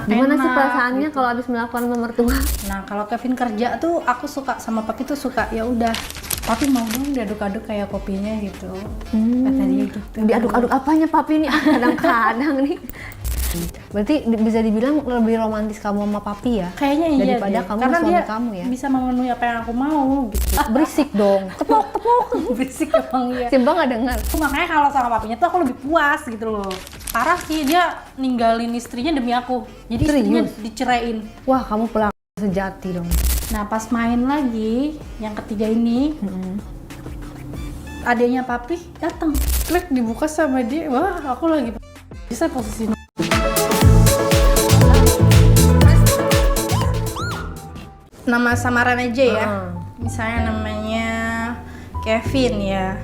Gimana sih enak, perasaannya gitu. kalau habis melakukan sama mertua? Nah kalau Kevin kerja tuh aku suka sama papi tuh suka ya udah papi mau dong diaduk-aduk kayak kopinya gitu. Kata dia gitu. Diaduk-aduk apanya papi ini? Kadang-kadang nih. Berarti bisa dibilang lebih romantis kamu sama papi ya? Kayaknya iya daripada deh. kamu Karena suami dia kamu ya? bisa memenuhi apa yang aku mau gitu. Berisik dong. Tepuk-tepuk. Berisik emang iya. Simba nggak dengar. Makanya kalau sama papinya tuh aku lebih puas gitu loh. Parah sih dia ninggalin istrinya demi aku. Jadi istrinya Serius? diceraiin. Wah, kamu pelakor sejati dong. Nah pas main lagi yang ketiga ini adanya papi datang. Klik dibuka sama dia. Wah aku lagi bisa posisi nama samaran aja ya. Misalnya namanya Kevin ya.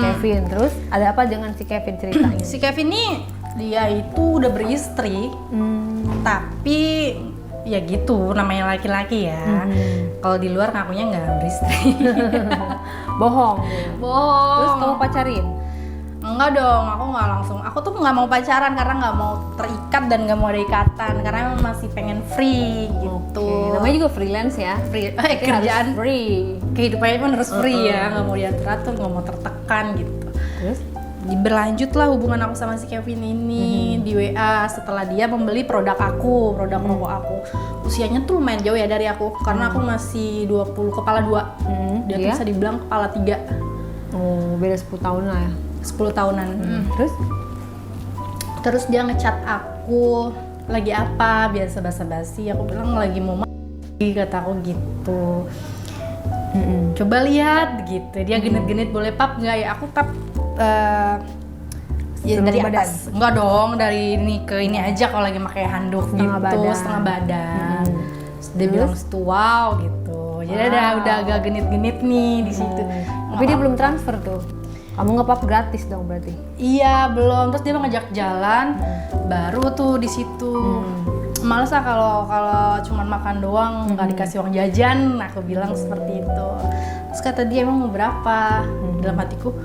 Kevin, terus ada apa dengan si Kevin ceritanya? Si Kevin nih dia itu udah beristri, tapi ya gitu namanya laki-laki ya. Kalau di luar ngakunya nggak beristri. Bohong. Bohong. Terus kamu pacarin? Enggak dong, aku nggak langsung. Aku tuh nggak mau pacaran karena nggak mau terikat dan nggak mau ada ikatan karena emang masih pengen free gitu. Namanya juga freelance ya. Free, Berarti kerjaan harus free. kehidupannya pun harus free ya, nggak mau diatur-atur, nggak mau tertekan gitu. Terus? Berlanjutlah hubungan aku sama si Kevin ini di WA setelah dia membeli produk aku, produk rokok aku. Usianya tuh lumayan jauh ya dari aku karena aku masih 20 kepala 2. Dia tuh bisa dibilang kepala 3. Oh, beda 10 tahun lah ya. 10 tahunan. Terus Terus dia ngechat aku lagi apa, biasa basa-basi. Aku bilang lagi mau mandi, kata aku gitu. Coba lihat gitu. Dia genit-genit boleh pap nggak ya? Aku pap ya Seluruh dari badan? atas. Enggak dong, dari ini ke ini aja kalau lagi pakai handuk Setengah gitu, badan. setengah badan. Terus dia Terus? bilang situ wow gitu. Jadi udah agak genit-genit nih di situ. tapi dia belum transfer tuh. Kamu nge-pub gratis dong berarti. Iya belum, terus dia ngajak jalan, baru tuh di situ. Males lah kalau cuma makan doang nggak dikasih uang jajan, aku bilang seperti itu. Terus kata dia emang mau berapa? Dalam hatiku,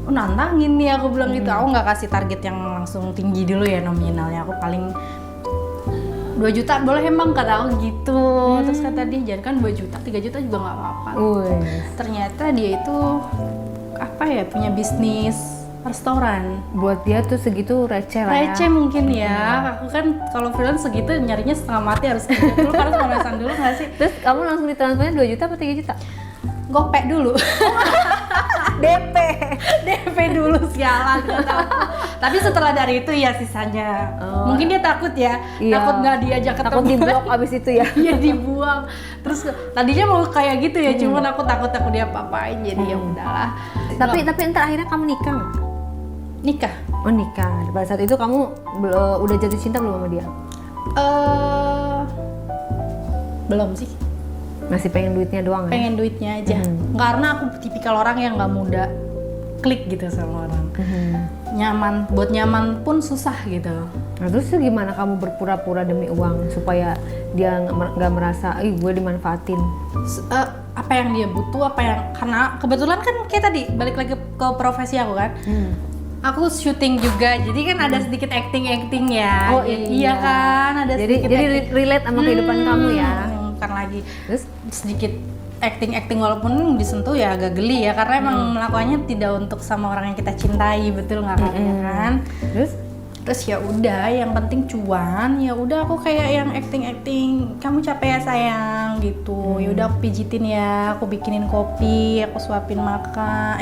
oh nantangin nih aku bilang gitu. Aku nggak kasih target yang langsung tinggi dulu ya nominalnya. Aku paling 2 juta boleh emang kata aku gitu. Terus kata dia jangan kan 2 juta, 3 juta juga nggak apa-apa. Ternyata dia itu apa ya punya bisnis restoran. Buat dia tuh segitu receh lah ya. Receh mungkin ya. Aku kan kalau freelance segitu nyarinya setengah mati harus kerja dulu harus pemanasan dulu nggak sih? Terus kamu langsung ditransfernya 2 juta apa 3 juta? Gopek dulu. DP. DP dulu sialan nggak tahu. Tapi setelah dari itu ya sisanya. Mungkin dia takut ya. Iya. Takut nggak diajak ketemu. Takut di-blok abis itu ya. Iya dibuang. Terus tadinya mau kayak gitu ya, cuman aku takut dia apa-apain jadi ya udahlah. Tapi entar akhirnya kamu nikah nggak? Nikah. Oh nikah. Pada saat itu kamu udah jatuh cinta belum sama dia? Belum sih. Masih pengen duitnya doang ya? Pengen duitnya aja. Karena aku tipikal orang yang nggak mudah klik gitu sama orang. Nyaman, buat nyaman pun susah gitu. Nah terus tuh gimana kamu berpura-pura demi uang supaya dia nggak merasa, ih gue dimanfaatin? Apa yang dia butuh, karena kebetulan kan kayak tadi balik lagi ke profesi aku kan. Aku syuting juga, jadi kan ada sedikit acting ya. Oh iya kan, ada sedikit jadi relate sama kehidupan kamu ya. Bukan lagi Terus sedikit acting walaupun disentuh ya agak geli ya karena emang melakukannya tidak untuk sama orang yang kita cintai, betul nggak kan? Terus ya udah yang penting cuan, ya udah aku kayak yang acting kamu capek ya sayang gitu. Ya udah aku pijitin ya, aku bikinin kopi, aku siapin makan.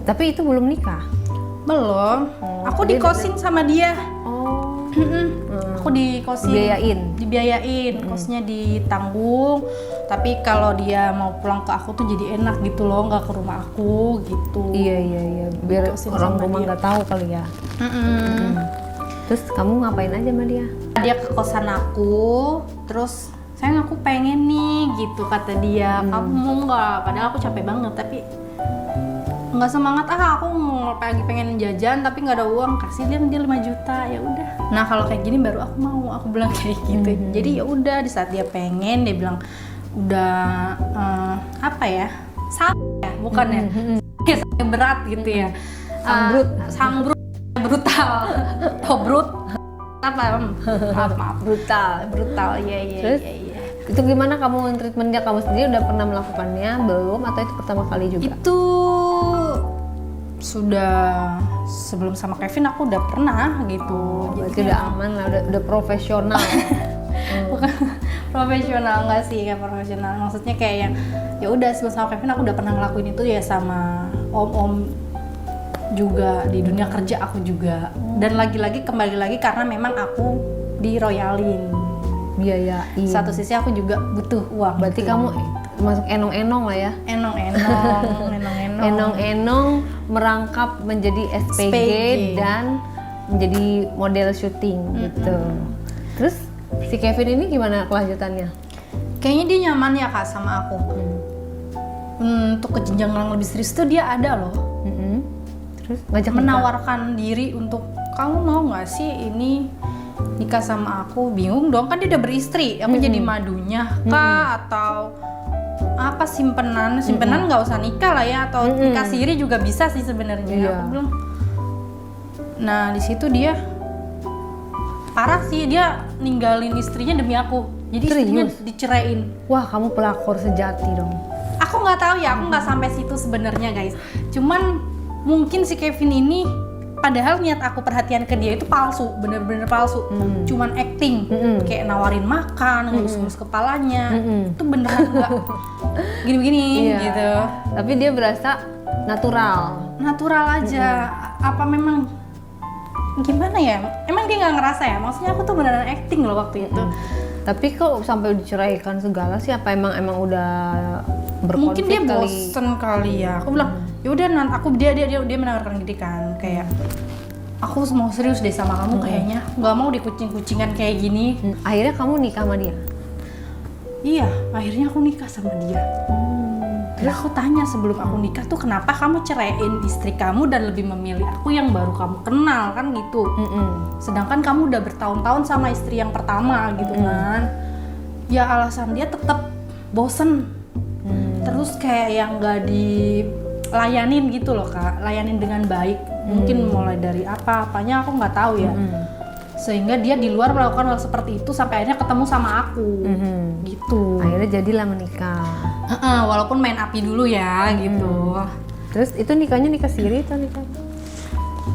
Tapi itu belum nikah? Belum. Aku dikosin sama dia. Aku dikosin. Dibiayain, kosnya ditanggung. Tapi kalau dia mau pulang ke aku tuh jadi enak gitu loh, nggak ke rumah aku gitu. Iya. Biar Dikosin orang sama rumah dia. nggak tahu kali ya. Terus kamu ngapain aja sama dia? Dia ke kosan aku, terus sayang aku pengen nih gitu kata dia. Kamu mau nggak? Padahal aku capek banget tapi nggak semangat aku lagi pengen jajan tapi nggak ada uang, kasih dia 5 juta ya udah. Nah kalau kayak gini baru aku mau, aku bilang kayak gitu. Jadi ya udah di saat dia pengen dia bilang udah apa ya bukan ya berat gitu ya, sangbrut brutal tobrut apa? Maaf. Brutal. Iya. Terus? Itu gimana kamu treatmentnya, kamu sendiri udah pernah melakukannya belum atau itu pertama kali juga? Itu sudah sebelum sama Kevin aku udah pernah gitu. Berarti udah aman lah, udah profesional. Bukan profesional, enggak sih, kayak profesional. Maksudnya kayak yang ya udah sebelum sama Kevin aku udah pernah ngelakuin itu ya sama om-om juga di dunia kerja aku juga. Dan lagi-lagi kembali lagi karena memang aku diroyalin. Biayain. Satu sisi aku juga butuh uang. Berarti gitu. kamu masuk enong-enong lah ya? Enong-enong merangkap menjadi SPG dan menjadi model syuting gitu. Terus si Kevin ini gimana kelanjutannya? Kayaknya dia nyaman ya Kak sama aku. Untuk ke jenjang yang lebih serius tuh dia ada loh. Terus ngajak menawarkan diri untuk kamu mau nggak sih ini nikah sama aku. Bingung dong, kan dia udah beristri, aku jadi madunya kah atau apa simpenan nggak usah nikah lah ya, atau nikah siri juga bisa sih sebenarnya. Aku bilang, nah di situ dia parah sih, dia ninggalin istrinya demi aku, jadi istrinya diceraiin. Wah, kamu pelakor sejati dong. Aku nggak tahu ya, aku nggak sampai situ sebenarnya guys, cuman mungkin si Kevin ini padahal niat aku perhatian ke dia itu palsu, bener-bener palsu, cuman acting, kayak nawarin makan, ngelus-ngelus kepalanya, itu beneran enggak gini-begini gitu. Tapi dia berasa natural aja. Apa memang gimana ya? Emang dia nggak ngerasa ya? Maksudnya aku tuh beneran acting loh waktu itu. Tapi kok sampai diceraikan segala sih? Apa emang udah berkonflik? Mungkin dia bosen kali ya. Aku bilang, ya udah aku dia menawarkan gini kan, kayak aku mau serius deh sama kamu kayaknya, nggak mau dikucing-kucingan kayak gini. Akhirnya kamu nikah sama dia? Iya, akhirnya aku nikah sama dia. Terus aku tanya sebelum aku nikah tuh, kenapa kamu ceraiin istri kamu dan lebih memilih aku yang baru kamu kenal kan gitu. Sedangkan kamu udah bertahun-tahun sama istri yang pertama gitu kan. Ya alasan dia tetap bosen. Terus kayak yang nggak dilayanin gitu loh Kak, layanin dengan baik. Mungkin mulai dari apanya aku nggak tahu ya. Sehingga dia di luar melakukan hal seperti itu sampai akhirnya ketemu sama aku gitu. Akhirnya jadilah menikah. Walaupun main api dulu ya gitu. Terus itu nikahnya nikah siri atau nikah?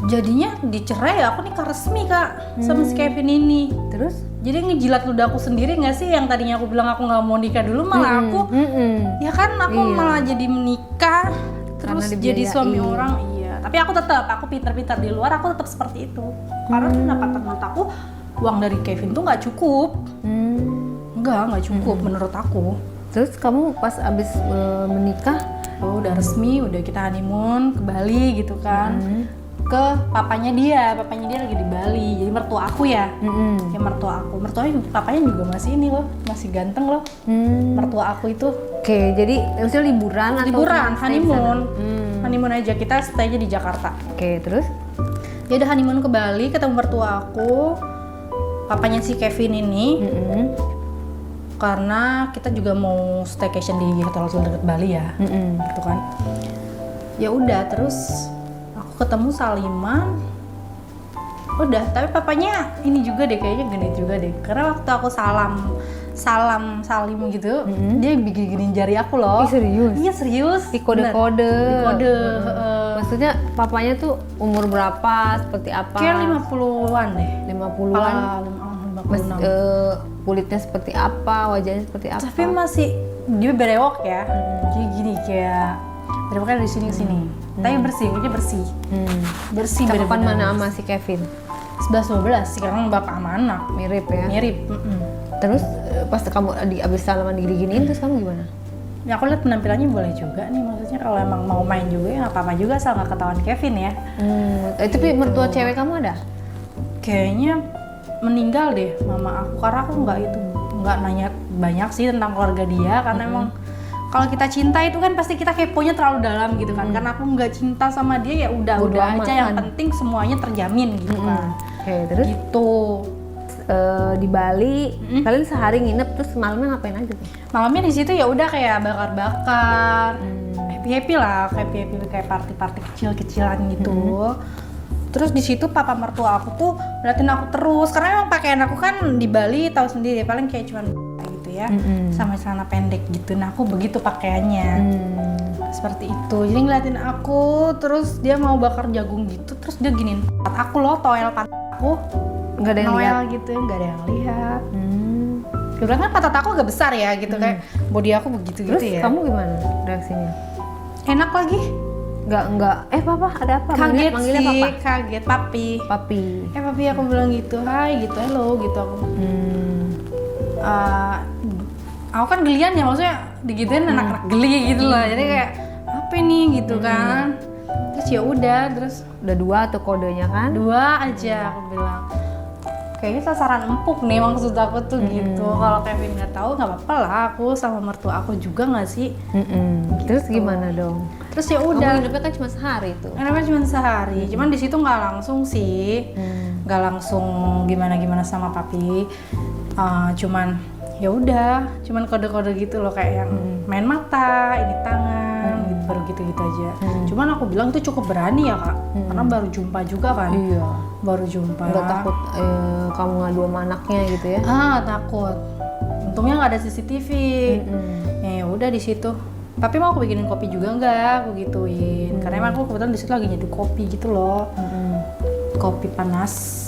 Jadinya dicerai, aku nikah resmi Kak sama si Kevin ini. Terus? Jadi ngejilat ludah aku sendiri nggak sih, yang tadinya aku bilang aku nggak mau nikah dulu, malah aku ya kan aku malah jadi menikah terus jadi suami orang. Iya, tapi aku pintar-pintar di luar, aku tetap seperti itu karena menurut aku uang dari Kevin tuh nggak cukup. Nggak cukup menurut aku. Terus kamu pas abis menikah, udah resmi, udah kita honeymoon ke Bali gitu kan. Ke papanya dia lagi di Bali, jadi mertua aku ya. Ya papanya juga masih ini loh, masih ganteng loh. Mertua aku itu. Oke, jadi maksudnya liburan honeymoon aja, kita stay-nya di Jakarta. Oke, terus dia udah honeymoon ke Bali, ketemu mertua aku, papanya si Kevin ini. Karena kita juga mau staycation di hotel dekat Bali ya, gitu kan. Ya udah, terus ketemu Saliman, udah. Tapi papanya ini juga deh, kayaknya genit juga deh, karena waktu aku salim gitu, dia bikin jari aku loh. Serius? Iya serius. Di kode-kode. Maksudnya papanya tuh umur berapa, seperti apa? Kayak 50-an deh. 50-an. 56. Kulitnya seperti apa, wajahnya seperti apa? Tapi masih dia berewok ya, jadi gini kayak berewoknya dari sini ke sini. Tapi bersih, kulitnya bersih. Bersih. Cakupan mana sama si Kevin? 11-12 sih, karena bapak sama anak. Mirip ya? Mirip. Terus pas kamu abis salaman diginiin, terus kamu gimana? Ya aku lihat penampilannya boleh juga nih, maksudnya kalau emang mau main juga ya apa-apa juga asal nggak ketahuan Kevin ya. Tapi mertua cewek kamu ada? Kayaknya meninggal deh mama aku, karena aku nggak nanya banyak sih tentang keluarga dia, karena emang kalau kita cinta itu kan pasti kita keponya terlalu dalam gitu kan. Karena aku nggak cinta sama dia, ya udah aja yang penting semuanya terjamin gitu kan. Oke, terus gitu. Di Bali kalian sehari nginep, terus malamnya ngapain aja tuh? Malamnya di situ ya udah kayak bakar-bakar, happy lah, kayak party-party kecil-kecilan gitu. Terus di situ papa mertua aku tuh ngeliatin aku terus karena emang pakaian aku kan di Bali tahu sendiri paling kayak cuman gitu ya, sama celana pendek gitu. Nah aku begitu pakaiannya. Seperti itu. Jadi ngeliatin aku terus dia mau bakar jagung gitu, terus dia giniin pantat aku loh, toel pantat aku. Nggak ada yang Noel lihat. gitu, nggak ada yang lihat. Dia bilang kan pantat aku agak besar ya gitu, kayak body aku begitu Terus gitu ya. kamu gimana reaksinya? Enak lagi. Nggak. Papa ada apa? Kaget Manggilnya sih, papa. kaget papi. Papi. Papi aku bilang gitu, hai gitu, hello gitu aku. Aku kan gelian ya, maksudnya digituin anak-anak geli gitu loh. Jadi kayak apa nih gitu kan. Terus ya udah, terus Udah 2 tuh kodenya kan? 2 aja aku bilang. Kayaknya sasaran empuk nih maksud aku tuh gitu. Kalau Kevin nggak tahu nggak apa-apa lah, aku sama mertua aku juga nggak sih. Terus gimana dong? Terus ya Kamu udah. hidupnya kan cuma sehari tuh. Karena cuma sehari, cuman di situ nggak langsung sih, nggak langsung gimana sama papi. Cuman ya udah, cuman kode-kode gitu loh kayak yang main mata, ini tangan, gitu, baru gitu-gitu aja. Cuman aku bilang itu cukup berani ya kak, karena baru jumpa juga kan. Iya. Baru jumpa. Nggak takut kamu ngadu sama anaknya gitu ya? Takut. Untungnya nggak ada CCTV. Ya udah di situ. Tapi mau aku bikinin kopi juga nggak? Aku gituin. Karena emang aku kebetulan di situ lagi nyeduh kopi gitu loh. Kopi panas.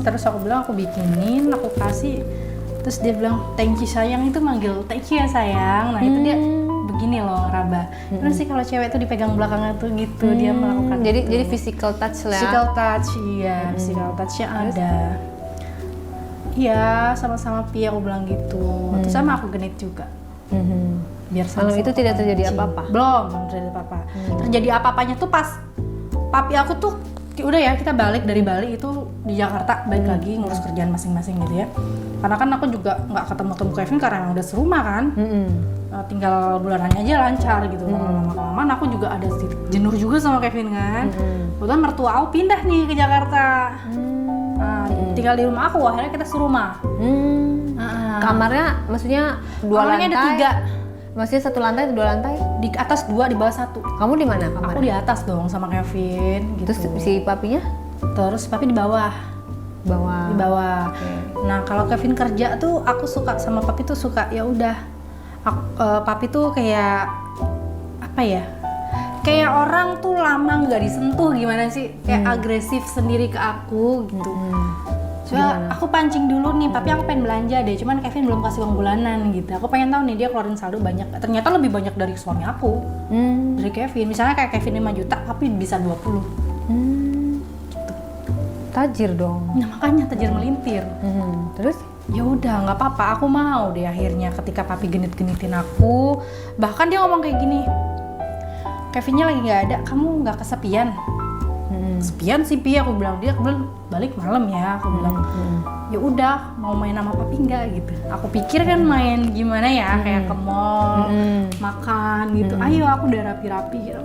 Terus aku bilang aku bikinin, aku kasih. Terus dia bilang thank you sayang, itu manggil thank you ya sayang. Nah itu dia begini loh raba. Terus sih kalau cewek tuh dipegang belakangnya tuh gitu, dia melakukan. Jadi physical touch lah. Physical touch, iya, physical touch-nya ada. Iya, sama-sama Pi aku bilang gitu. Terus sama aku genit juga. Biar Malam itu tidak terjadi apa-apa? Belum terjadi apa-apa. Terjadi apa-apanya tuh pas papi aku tuh udah ya kita balik dari Bali itu di Jakarta, balik lagi ngurus kerjaan masing-masing gitu ya. Karena kan aku juga nggak ketemu Kevin karena emang udah serumah kan. Tinggal bulanannya aja lancar gitu. Lama-kelamaan aku juga ada sedikit jenuh juga sama Kevin kan. Kebetulan mertua aku pindah nih ke Jakarta. Tinggal di rumah aku, akhirnya kita serumah. Kamarnya maksudnya 2 Kamarnya lantai? ada 3. Maksudnya 1 lantai atau 2 lantai? Di atas 2, di bawah 1. Kamu di mana Aku kamarnya? di atas dong sama Kevin gitu. Terus si papinya? Terus papi di bawah. Bawah. Di bawah. Oke. Nah, kalau Kevin kerja tuh aku suka sama papi tuh suka ya udah. Papi tuh kayak apa ya? Kayak orang tuh lama nggak disentuh gimana sih? Kayak agresif sendiri ke aku gitu. Coba aku pancing dulu nih, papi aku pengen belanja deh, cuman Kevin belum kasih uang bulanan gitu. Aku pengen tahu nih dia keluarin saldo banyak. Ternyata lebih banyak dari suami aku. Dari Kevin. Misalnya kayak Kevin 5 juta, papi bisa 20. Gitu. Tajir dong. Nah, makanya tajir melintir. Terus? Ya udah nggak apa-apa, aku mau deh akhirnya ketika papi genit-genitin aku. Bahkan dia ngomong kayak gini, Kevinnya lagi nggak ada, kamu nggak kesepian? Kesepian sih Pi, aku bilang. Dia kebetulan balik malam ya, aku bilang ya udah mau main sama papi nggak gitu. Aku pikir kan main gimana ya, kayak ke mall, makan gitu. Ayo aku udah rapi-rapi gitu.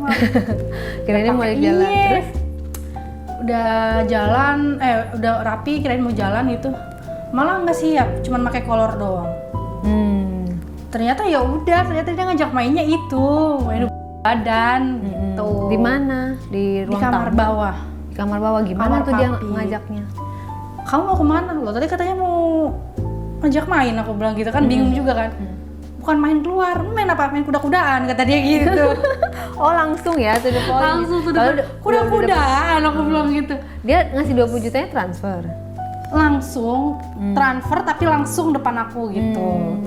Kirain mau jalan. Terus? Udah jalan, udah rapi, kirain mau jalan gitu. Malah nggak siap, cuman pakai kolor doang. Ternyata ya udah, ternyata dia ngajak mainnya itu, main badan gitu. Di mana? Di ruang Di kamar tamu? bawah. Di kamar bawah gimana Kamar tuh dia papi. ngajaknya? Kamu mau kemana? Lo tadi katanya mau ngajak main, aku bilang gitu kan, bingung juga kan. Bukan main keluar, main apa? Main kuda-kudaan, kata dia gitu. Oh langsung ya, to the point. Langsung tuh Kalau kuda-kudaan, aku bilang gitu. dia ngasih 20 jutanya transfer. Langsung transfer tapi langsung depan aku gitu.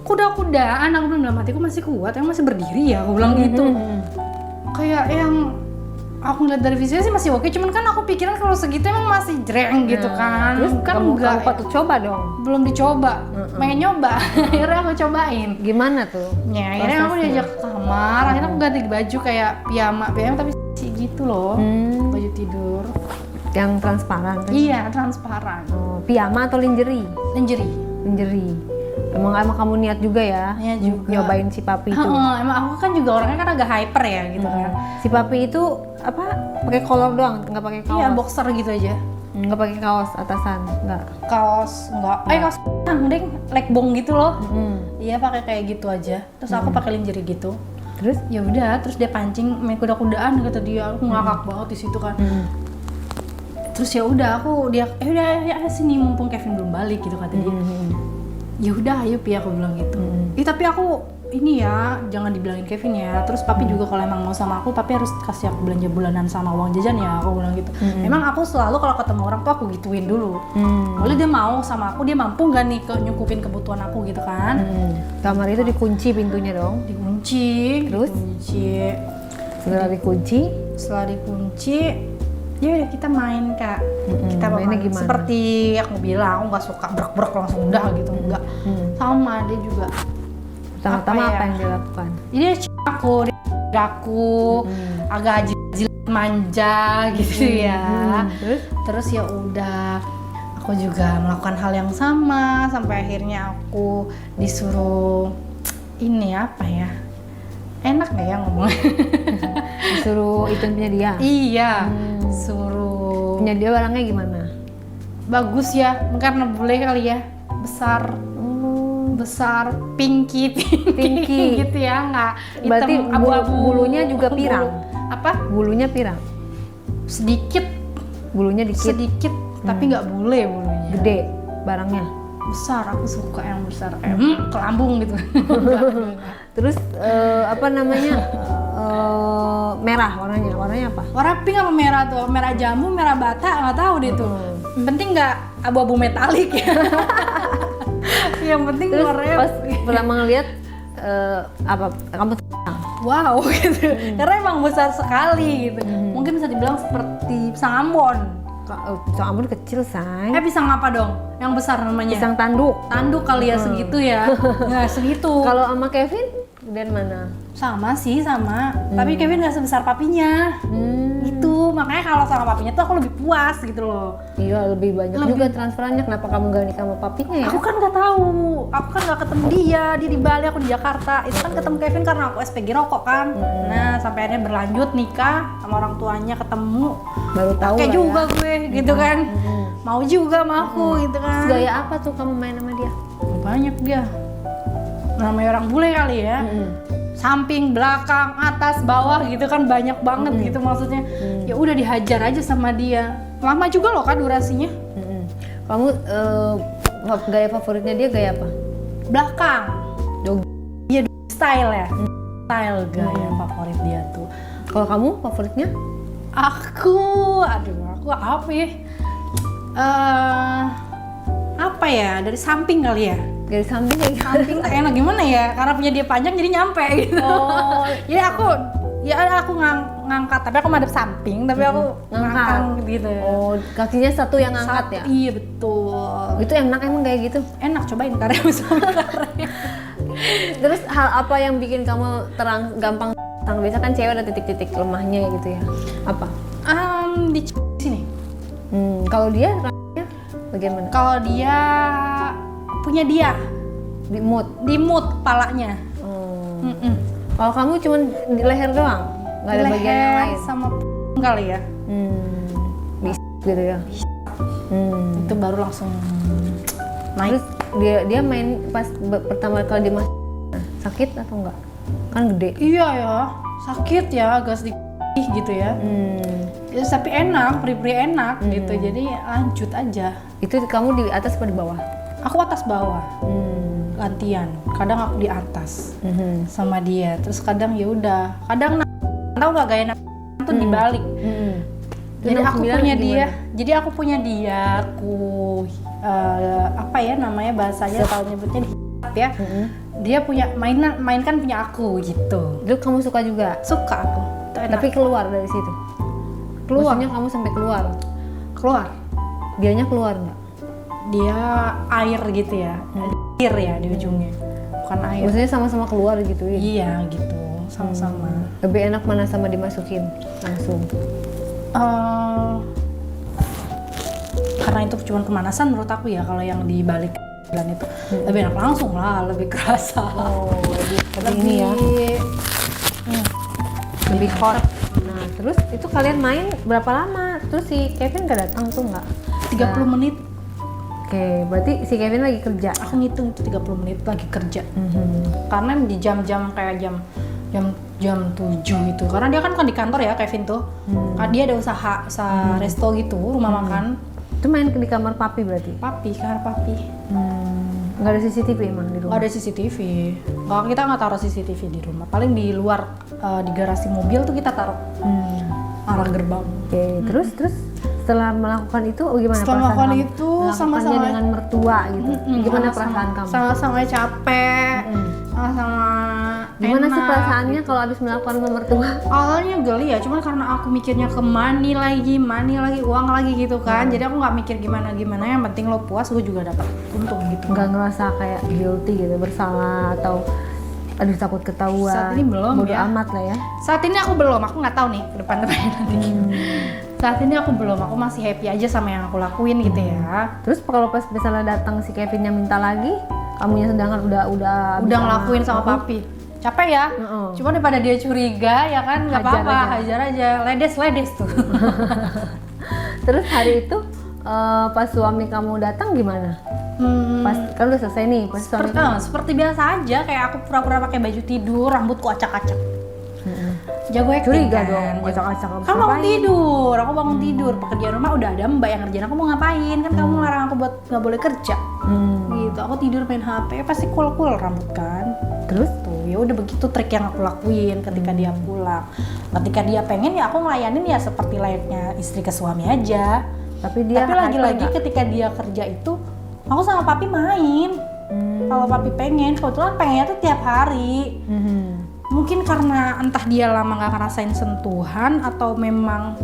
Kuda-kudaan, aku bilang dalam hatiku masih kuat, yang masih berdiri ya, aku bilang gitu. Kayak yang aku ngeliat dari visualnya sih masih oke, cuman kan aku pikiran kalau segitu emang masih jreng gitu kan. Terus Kan kamu enggak, patut coba dong. belum dicoba, pengen nyoba. Akhirnya aku cobain. Gimana tuh? Ya, akhirnya aku diajak ke kamar, akhirnya aku ganti baju kayak piyama tapi sih gitu loh, baju tidur. Yang transparan kan? Iya, transparan. Oh, piyama atau lingerie? Lingerie. Lingerie. Emang kamu niat juga ya? Iya juga. Nyobain si papi itu. Emang aku kan juga orangnya kan agak hyper ya gitu kan. Si papi itu apa? Pakai kolor doang, nggak pakai kaos. Iya, boxer gitu aja. Nggak pakai kaos atasan, nggak. Kaos enggak. Kaos deng, leg bong gitu loh. Iya, pakai kayak gitu aja. Terus aku pakai lingerie gitu. Terus? Ya udah, terus dia pancing main kuda-kudaan kata dia. Aku ngakak banget di situ kan. Terus ya udah udah ya sini mumpung Kevin belum balik gitu kata dia. Ya udah ayo Pi, aku bilang gitu. Tapi aku ini ya jangan dibilangin Kevin ya. Terus papi juga kalau emang mau sama aku, papi harus kasih aku belanja bulanan sama uang jajan ya, aku bilang gitu. Emang aku selalu kalau ketemu orang tuh aku gituin dulu. Boleh dia mau sama aku, dia mampu nggak nih nyukupin kebutuhan aku gitu kan. Kamar itu dikunci pintunya dong. Dikunci. Terus? Setelah dikunci, ya udah kita main Kak. Kita mainnya main gimana? seperti aku bilang, aku nggak suka brek-brek langsung udah gitu, enggak. Sama dia juga. Pertama-tama Apa apa ya? yang dilakukan? Jadi aku agak jilat manja gitu ya. Terus ya udah, aku juga melakukan hal yang sama sampai akhirnya aku disuruh ini apa ya? Enak nggak ya ngomongnya? Disuruh itu punya dia. Iya, suruh. Punya dia barangnya gimana? Bagus ya, karena bule kali ya, besar, pinky gitu ya, nggak hitam Berarti abu-abu. bulunya juga pirang. Apa? Bulunya pirang. Sedikit, Bulunya dikit, tapi nggak bule bulunya. gede barangnya. Besar, aku suka yang besar, kayak ke lambung gitu. Terus apa namanya? Merah warnanya apa? Warna pink apa merah tuh? Merah jambu, merah bata, nggak tahu deh tuh. Yang penting nggak abu-abu metalik ya. Yang penting Terus warnanya pas pertama ngeliat apa kamu wow gitu. Karena emang besar sekali gitu. Mungkin bisa dibilang seperti pisang Ambon. pisang Ambon kecil say. Pisang apa dong? Yang besar namanya? Pisang tanduk. Tanduk kali ya, segitu ya. Nggak segitu. Kalau sama Kevin dan mana? Sama sih, sama. Tapi Kevin nggak sebesar papinya. Itu makanya kalau sama papinya tuh aku lebih puas gitu loh. Iya, lebih banyak juga transferannya. Kenapa kamu gak nikah sama papinya ya? Aku kan nggak tahu. Aku kan nggak ketemu dia di Bali, aku di Jakarta. Itu kan ketemu Kevin karena aku SPG rokok kan. Nah, sampai akhirnya berlanjut nikah sama orang tuanya, ketemu. Baru tahu Kayak lah juga ya. gue gitu kan. Mau juga sama aku gitu kan. Terus gaya apa tuh kamu main sama dia? Banyak dia. Namanya orang bule kali ya. Samping, belakang, atas, bawah gitu kan banyak banget gitu maksudnya. Ya udah dihajar aja sama dia. Lama juga loh kan durasinya. Kamu gaya favoritnya dia gaya apa? Belakang. Dog. Iya, style ya. Style gaya favorit dia tuh. Kalau kamu favoritnya? Aku apa ya? Apa ya? Dari samping kali ya. Dari samping kayak gimana? Samping tuh enak gimana ya? Karena punya dia panjang jadi nyampe gitu. Oh. Jadi aku ngangkat, tapi aku madep samping, tapi aku ngangkat gitu. Oh, kakinya satu yang ngangkat ya? Iya betul. Itu enak emang kayak gitu? Enak, cobain karya sama karya. Terus hal apa yang bikin kamu gampang terang? Biasa kan cewek ada titik-titik lemahnya gitu ya? Apa? Di sini. Kalau dia orangnya bagaimana? Kalau dia punya dia Di mood? di mood kepalanya. Oh. Kalau kamu cuma di leher doang? Nggak ada bagian yang lain? Sama kali ya. Bisa gitu ya? Itu baru langsung naik. Terus dia main pas pertama kali dia masuk sakit atau enggak? Kan gede. Iya ya, sakit ya, agak sedikit gitu ya. Ya, tapi enak, peri-peri enak gitu. Jadi lanjut aja. Itu kamu di atas atau di bawah? Aku atas bawah. Gantian. Kadang aku di atas sama dia. Terus kadang ya udah. Kadang tahu nggak gaya tuh dibalik. Jadi aku punya dia. Jadi aku punya dia. Apa ya namanya bahasanya? Tahu nyebutnya dihilap ya. Dia punya mainkan punya aku gitu. Itu kamu suka juga? Suka aku. Itu enak. Tapi keluar dari situ? Keluar. Maksudnya kamu sampai keluar? Keluar. Dianya keluar nggak? Dia air gitu ya. Air ya di ujungnya. Bukan air. Maksudnya sama-sama keluar gitu ya? Iya gitu. Sama-sama. Lebih enak mana sama dimasukin langsung? Karena itu cuma pemanasan menurut aku ya. Kalau yang di balik bulan itu lebih enak langsung lah, lebih kerasa. Oh, lebih ini ya? Lebih hot. Nah, terus itu kalian main berapa lama? Terus si Kevin nggak datang tuh nggak? 30 menit. Oke, berarti si Kevin lagi kerja. Aku ngitung itu 30 menit lagi kerja. Karena di jam-jam kayak jam jam 7 itu. Karena dia kan di kantor ya Kevin tuh. Kan dia ada usaha resto gitu, rumah makan. Itu main di kamar papi berarti? Kamar papi. Nggak ada CCTV emang di rumah? Nggak ada CCTV. Kita nggak taruh CCTV di rumah. Paling di luar di garasi mobil tuh kita taruh arah gerbang. Oke, terus setelah melakukan itu gimana Setelah perasaan melakukan kamu? itu Melakukannya sama-sama dengan mertua gitu. Gimana perasaan kamu? Sama-sama capek, sama-sama Gimana sih enak. perasaannya kalau habis melakukan ke mertua? Awalnya geli ya, cuman karena aku mikirnya ke money lagi, uang lagi gitu kan. Jadi aku nggak mikir gimana-gimana, yang penting lo puas, gue juga dapat untung gitu. Nggak ngerasa kayak guilty gitu, bersalah atau aduh takut ketahuan? Saat ini belum Bodo ya. amat lah ya. Saat ini aku belum, aku nggak tahu nih ke depan-depannya nanti gimana. Saat ini aku belum, aku masih happy aja sama yang aku lakuin gitu ya. Terus kalau pas misalnya datang si Kevinnya minta lagi, kamunya sedangkan udah bisa ngelakuin sama papi. Capek ya, cuma daripada dia curiga ya kan, nggak Hajar apa-apa, aja. hajar aja, ledes tuh. Terus hari itu pas suami kamu datang gimana? Pas kan udah selesai nih, pas suami Seperti biasa aja, kayak aku pura-pura pakai baju tidur, rambutku acak-acak. Jago acting curiga kan. dong, acak-acak kamu Kan bangun ngapain? tidur, aku bangun tidur. Pekerjaan rumah udah ada mbak yang ngerjain, aku mau ngapain? Kan kamu larang aku buat nggak boleh kerja. Gitu, aku tidur main HP, pasti cool rambut kan. Terus Tuh, ya udah begitu trik yang aku lakuin ketika dia pulang. Ketika dia pengen ya aku ngelayanin ya seperti layaknya istri ke suami aja. tapi dia Tapi lagi-lagi hyper nggak? ketika dia kerja itu, aku sama papi main. Kalau papi pengen, kebetulan pengennya tuh tiap hari. Mungkin karena entah dia lama gak ngerasain sentuhan atau memang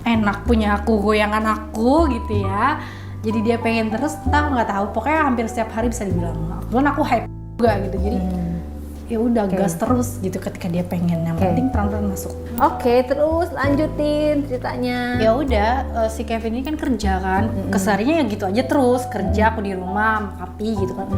enak punya aku, goyangan aku gitu ya. Jadi dia pengen terus, entah aku nggak tahu. Pokoknya hampir setiap hari bisa dibilang. Kebetulan aku hype juga gitu. Jadi ya udah gas terus gitu ketika dia pengen. Yang penting pelan-pelan masuk. Oke, terus lanjutin ceritanya. Ya udah, si Kevin ini kan kerja kan, kesehariannya ya gitu aja terus kerja, aku di rumah sama papi gitu kan.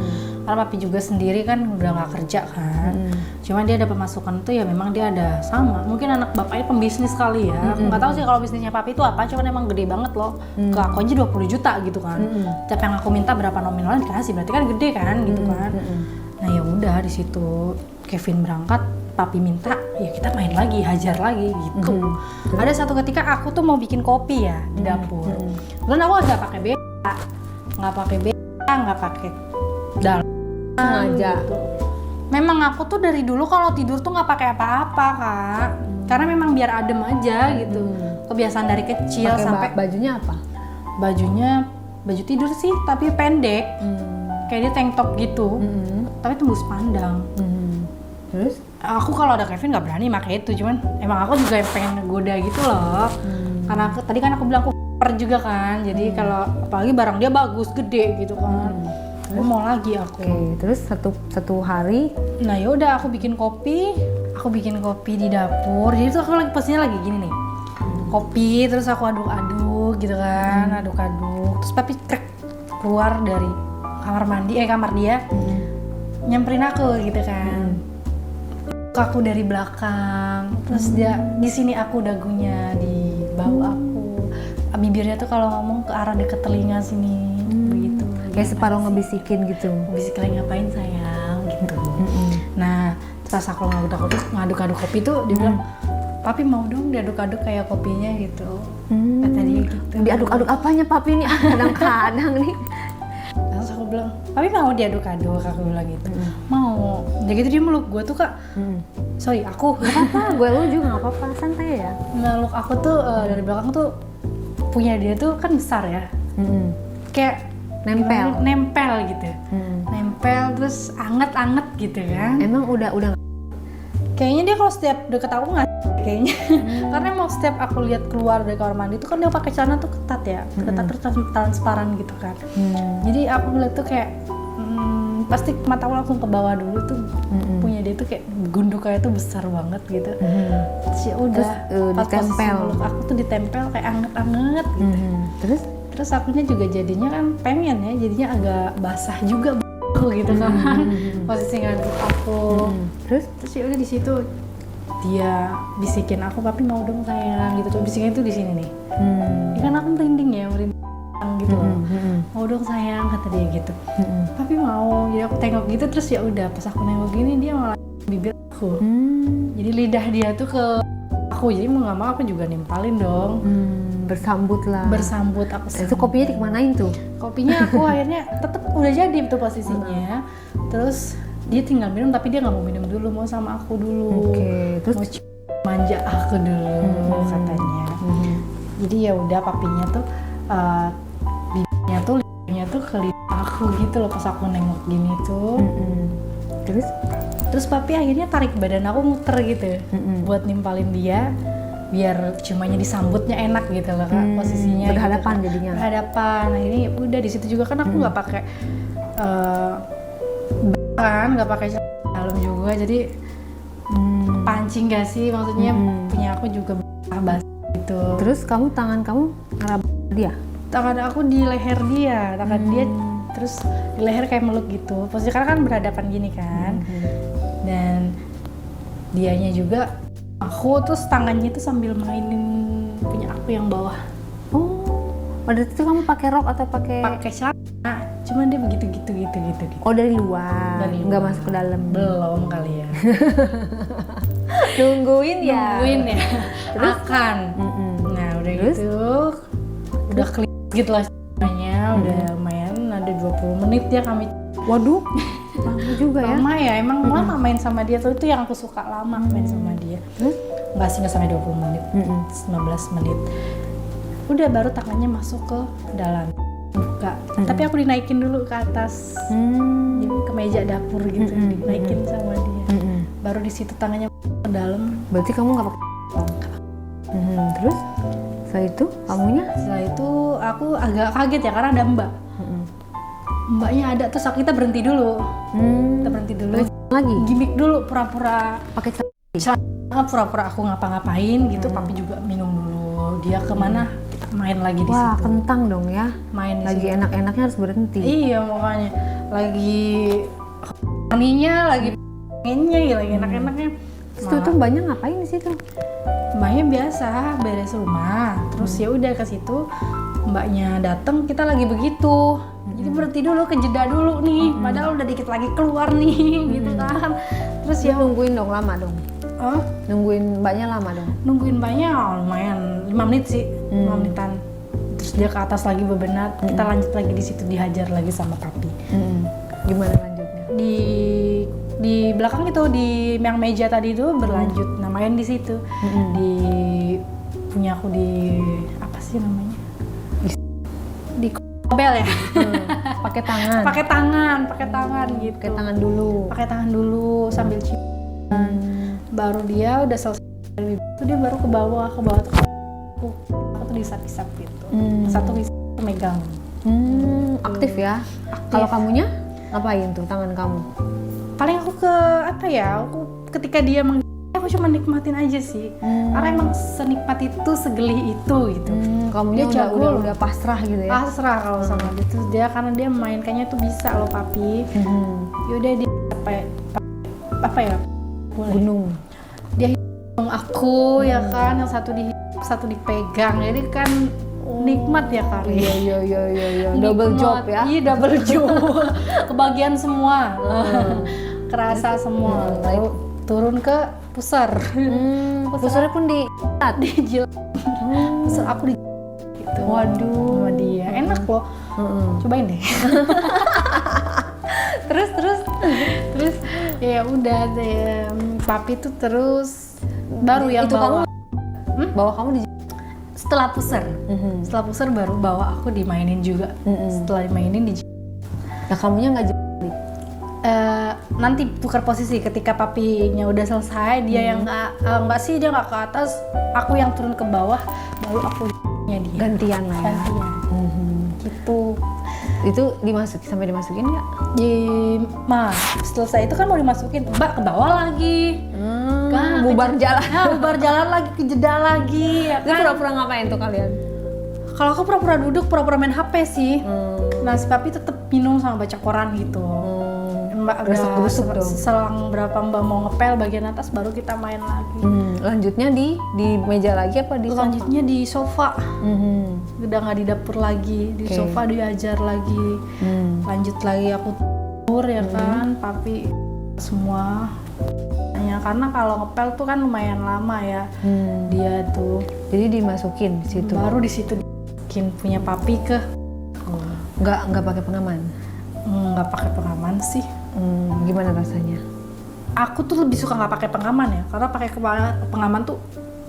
Karena papi juga sendiri kan udah nggak kerja kan, cuman dia ada pemasukan tuh ya memang dia ada sama. Mungkin anak bapaknya pembisnis kali ya, aku nggak tahu sih kalau bisnisnya papi itu apa, cuman emang gede banget loh. Ke aku aja 20 juta gitu kan. Tiap yang aku minta berapa nominalnya dikasih, berarti kan gede kan gitu kan. Nah ya udah di situ Kevin berangkat, papi minta, ya kita main lagi, hajar lagi gitu. Ada satu ketika aku tuh mau bikin kopi ya di dapur. Dan aku nggak pakai beda, nggak pakai dalam. Sengaja. Gitu. Memang aku tuh dari dulu kalau tidur tuh nggak pakai apa-apa kak, karena memang biar adem aja gitu. Kebiasaan dari kecil Pakai sampai bajunya apa? bajunya baju tidur sih, tapi pendek, kayak dia tank top gitu, tapi tembus pandang. Terus Aku kalau ada Kevin nggak berani pakai itu, cuman emang aku juga pengen ngegoda gitu loh. Karena tadi kan aku bilang aku juga kan, jadi kalau apalagi barang dia bagus, gede gitu kan. Aku mau lagi aku. oke, terus satu hari Nah ya udah aku bikin kopi di dapur. Jadi tuh aku lagi posisinya lagi gini nih, kopi terus aku aduk-aduk gitu kan, aduk-aduk. Terus papi krek keluar dari kamar dia, nyamperin aku gitu kan. Aku dari belakang, terus dia di sini aku dagunya di bawah aku, bibirnya tuh kalau ngomong ke arah deket telinga sini, begitu. kayak separuh ngebisikin gitu. Bisik lagi ngapain sayang gitu. Nah, pas aku ngaduk-aduk kopi tuh dia bilang, papi mau dong diaduk-aduk kayak kopinya gitu. Kata dia gitu. Diaduk-aduk apanya papi ini? Kadang-kadang nih. Terus aku bilang, papi mau diaduk-aduk, aku bilang gitu. Mau. Jadi gitu dia meluk gue tuh kak. Sorry, aku. Apa? Gue lu juga nggak apa-apa, santai ya. Meluk aku tuh dari belakang tuh punya dia tuh kan besar ya. Kayak nempel gitu. Nempel terus anget-anget gitu kan. Emang udah Kayaknya dia kalau setiap deket aku nggak kayaknya. Karena emang setiap aku lihat keluar dari kamar mandi tuh kan dia pakai celana tuh ketat ya, ketat terus transparan gitu kan. Jadi aku lihat tuh kayak pasti mata aku langsung ke bawah dulu tuh. Punya dia tuh kayak gunduknya tuh besar banget gitu. Terus ya udah pas posisi ditempel. meluk aku tuh ditempel kayak anget-anget gitu. Terus akunya juga jadinya kan pengen ya, jadinya agak basah juga aku gitu kan. Posisi ngaduk aku. Terus ya udah di situ dia bisikin aku, papi mau dong sayang gitu. Coba bisikin itu di sini nih. Ya kan aku merinding ya, gitu loh. Mau dong sayang kata dia gitu. Papi mau. Jadi aku tengok gitu terus ya udah pas aku nengok gini dia malah bibir aku. Jadi lidah dia tuh ke aku, jadi mau nggak mau aku juga nimpalin dong. Bersambut lah. Bersambut aku. Itu kopinya dikemanain tuh? Kopinya aku akhirnya tetap udah jadi tuh posisinya. Terus dia tinggal minum, tapi dia nggak mau minum dulu, mau sama aku dulu. Oke, terus mau manja aku dulu katanya. Jadi ya udah papinya tuh bibirnya tuh lidahnya tuh ke lidah aku gitu loh pas aku nengok gini tuh. Terus papi akhirnya tarik badan aku muter gitu buat nimpalin dia biar ciumannya disambutnya enak gitu loh Kak, posisinya berhadapan gitu. jadinya. Berhadapan. Nah ini udah di situ juga kan aku nggak pakai nggak pakai celana dalam juga, jadi pancing gak sih, maksudnya punya aku juga basah gitu. Terus tangan kamu ngarap dia? Tangan aku di leher dia, dia terus di leher kayak meluk gitu. Posisi karena kan berhadapan gini kan. Dan dianya juga aku terus tangannya itu sambil mainin punya aku yang bawah. Oh, pada itu kamu pakai rok atau pakai celana? Cuman dia begitu gitu. Oh, dari luar. Nggak masuk ke dalam. Belum kali ya. Nungguin ya. Terus akan. Nah, udah terus? gitu. Udah klik gitu lah ceritanya, udah lumayan ada 20 menit ya kami. Waduh. Lama juga ya. Lama ya, emang lama main sama dia tuh, itu yang aku suka, lama main sama dia. Nggak sih, nggak sampai 20 menit, 15 menit. Udah baru tangannya masuk ke dalam buka. Tapi aku dinaikin dulu ke atas, ke meja dapur gitu, dinaikin sama dia. Baru di situ tangannya ke dalam. Berarti kamu nggak pakai. Terus setelah itu kamunya? Setelah itu aku agak kaget ya karena ada mbaknya ada, terus kita berhenti dulu. Kita berhenti dulu. Lagi? Gimik dulu, pura-pura pakai celana, pura-pura aku ngapa-ngapain gitu. Papi juga minum dulu. Dia kemana? Kita main lagi di situ. Wah, kentang dong ya. Main di lagi situ. Enak-enaknya harus berhenti. Iya, makanya lagi horninya, lagi pengennya, lagi enak-enaknya. Terus itu mbaknya ngapain di situ? Mbaknya biasa beres rumah. Terus ya udah ke situ. Mbaknya datang, kita lagi begitu. Jadi berhenti dulu, kejeda dulu nih. Padahal udah dikit lagi keluar nih, gitu kan. Terus ya nungguin dong, lama dong. Nungguin mbaknya lama dong. Nungguin mbaknya lumayan 5 menit sih, 5 menitan. Terus dia ke atas lagi bebenat. Kita lanjut lagi di situ, dihajar lagi sama papi. Gimana lanjutnya? Di belakang itu, di yang meja tadi itu berlanjut. Nah, main di situ. Di punya aku di apa sih namanya? Di kobel ya. Pakai tangan. Pakai tangan gitu. Pakai tangan dulu. Pakai tangan dulu sambil cium. Baru dia udah selesai itu, dia baru ke bawah tuh aku tuh disap-disap gitu. Satu bisa megang. Aktif ya. Kalau kamunya ngapain tuh tangan kamu? Paling aku ke apa ya? Aku ketika dia aku cuma nikmatin aja sih. Karena emang senikmat itu, segelih itu gitu. Kamunya dia udah pasrah gitu ya. Pasrah kalau sama dia tuh, dia karena dia main kayaknya tuh bisa loh papi. Yaudah dia apa ya? Gunung. Dia hitung aku ya kan, yang satu dipegang. Jadi kan nikmat ya kan. Iya. Double job ya. Iya, double job. Kebagian semua. Kerasa semua. Lalu turun ke pusar. Pusarnya pun dijilat. Pusar aku gitu. Waduh. Sama dia. Enak loh. Cobain deh. terus ya udah deh, papi tuh terus baru yang itu bawa. Bawa kamu di setelah pusar baru bawa aku dimainin juga. Setelah dimainin nah, kamunya nggak nanti tukar posisi ketika papinya udah selesai, dia yang nggak sih, dia nggak ke atas, aku yang turun ke bawah, baru aku dia gantian lah ya. Gitu. Itu sampai dimasukin nggak? Selesai itu kan mau dimasukin, mbak ke bawah lagi. Bubar jalan. Bubar jalan lagi, kejeda lagi. Ya Itu kan? pura-pura ngapain tuh kalian? Kalau aku pura-pura duduk, pura-pura main HP sih. Nah si papi tetap minum sama baca koran gitu. Mbak Gesek-gesek dong. Selang berapa mbak mau ngepel bagian atas, baru kita main lagi. Lanjutnya di meja lagi apa di sofa? Lanjutnya di sofa. Udah nggak di dapur lagi, di sofa diajar lagi. Lanjut lagi aku tidur ya kan, papi semua karena kalau ngepel tuh kan lumayan lama ya. Dia tuh. Jadi dimasukin di situ. Baru di situ dimasukin punya papi ke. Nggak pakai pengaman. Nggak pakai pengaman sih. Gimana rasanya? Aku tuh lebih suka nggak pakai pengaman ya, karena pakai pengaman tuh